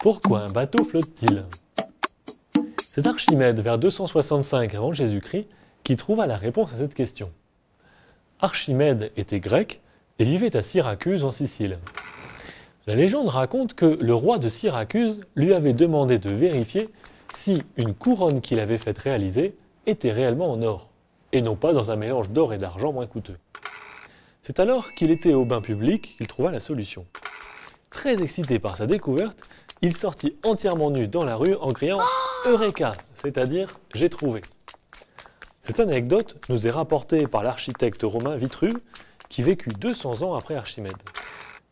Pourquoi un bateau flotte-t-il? C'est Archimède, vers 265 avant Jésus-Christ, qui trouva la réponse à cette question. Archimède était grec et vivait à Syracuse en Sicile. La légende raconte que le roi de Syracuse lui avait demandé de vérifier si une couronne qu'il avait faite réaliser était réellement en or, et non pas dans un mélange d'or et d'argent moins coûteux. C'est alors qu'il était au bain public qu'il trouva la solution. Très excité par sa découverte, il sortit entièrement nu dans la rue en criant « Eureka !», c'est-à-dire « J'ai trouvé ». Cette anecdote nous est rapportée par l'architecte romain Vitruve, qui vécut 200 ans après Archimède.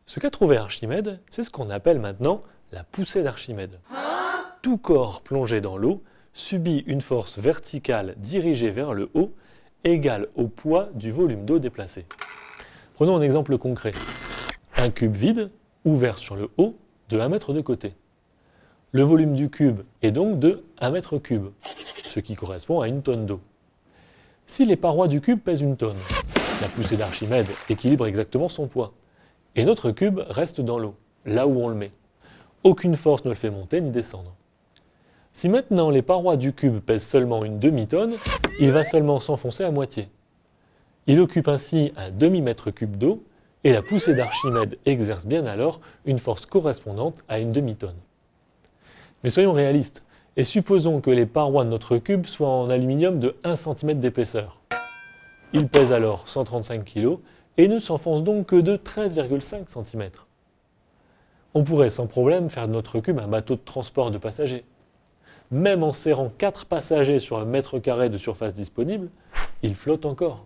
Ce qu'a trouvé Archimède, c'est ce qu'on appelle maintenant la poussée d'Archimède. Tout corps plongé dans l'eau subit une force verticale dirigée vers le haut, égale au poids du volume d'eau déplacé. Prenons un exemple concret. Un cube vide, ouvert sur le haut, de 1 mètre de côté. Le volume du cube est donc de 1 mètre cube, ce qui correspond à 1 tonne d'eau. Si les parois du cube pèsent 1 tonne, la poussée d'Archimède équilibre exactement son poids, et notre cube reste dans l'eau, là où on le met. Aucune force ne le fait monter ni descendre. Si maintenant les parois du cube pèsent seulement 1 demi-tonne, il va seulement s'enfoncer à moitié. Il occupe ainsi un demi-mètre cube d'eau, et la poussée d'Archimède exerce bien alors une force correspondante à 1 demi-tonne. Mais soyons réalistes, et supposons que les parois de notre cube soient en aluminium de 1 cm d'épaisseur. Il pèse alors 135 kg et ne s'enfonce donc que de 13,5 cm. On pourrait sans problème faire de notre cube un bateau de transport de passagers. Même en serrant 4 passagers sur 1 mètre carré de surface disponible, il flotte encore.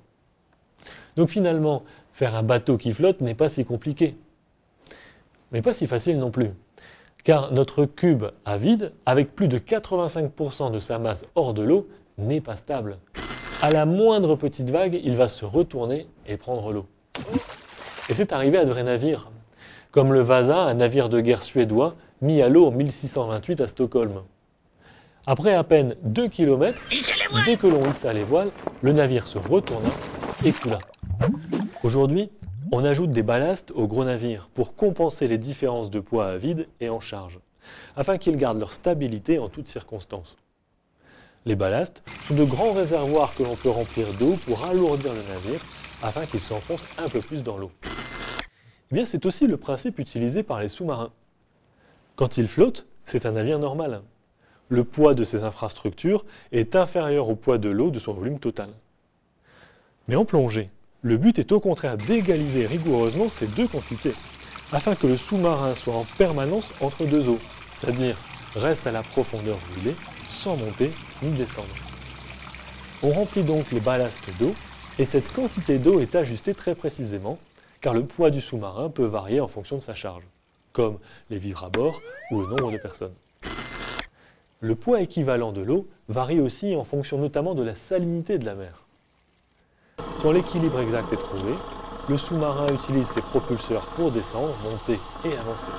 Donc finalement, faire un bateau qui flotte n'est pas si compliqué. Mais pas si facile non plus. Car notre cube à vide, avec plus de 85% de sa masse hors de l'eau, n'est pas stable. À la moindre petite vague, il va se retourner et prendre l'eau. Et c'est arrivé à de vrais navires, comme le Vasa, un navire de guerre suédois, mis à l'eau en 1628 à Stockholm. Après à peine 2 km, dès que l'on hissa les voiles, le navire se retourna et coula. Aujourd'hui, on ajoute des ballasts aux gros navires pour compenser les différences de poids à vide et en charge, afin qu'ils gardent leur stabilité en toutes circonstances. Les ballasts sont de grands réservoirs que l'on peut remplir d'eau pour alourdir le navire, afin qu'il s'enfonce un peu plus dans l'eau. Eh bien, c'est aussi le principe utilisé par les sous-marins. Quand ils flottent, c'est un navire normal. Le poids de ces infrastructures est inférieur au poids de l'eau de son volume total. Mais en plongée, le but est au contraire d'égaliser rigoureusement ces deux quantités, afin que le sous-marin soit en permanence entre deux eaux, c'est-à-dire reste à la profondeur où il est, sans monter ni descendre. On remplit donc les ballasts d'eau, et cette quantité d'eau est ajustée très précisément, car le poids du sous-marin peut varier en fonction de sa charge, comme les vivres à bord ou le nombre de personnes. Le poids équivalent de l'eau varie aussi en fonction notamment de la salinité de la mer. Quand l'équilibre exact est trouvé, le sous-marin utilise ses propulseurs pour descendre, monter et avancer.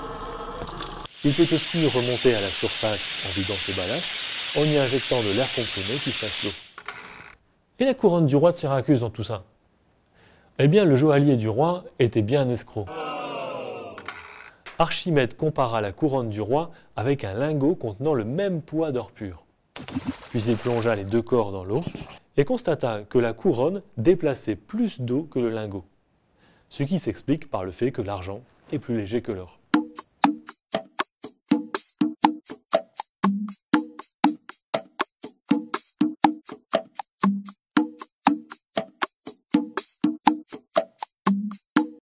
Il peut aussi remonter à la surface en vidant ses ballasts, en y injectant de l'air comprimé qui chasse l'eau. Et la couronne du roi de Syracuse dans tout ça? Eh bien, le joaillier du roi était bien un escroc. Archimède compara la couronne du roi avec un lingot contenant le même poids d'or pur. Puis il plongea les deux corps dans l'eau et constata que la couronne déplaçait plus d'eau que le lingot, ce qui s'explique par le fait que l'argent est plus léger que l'or.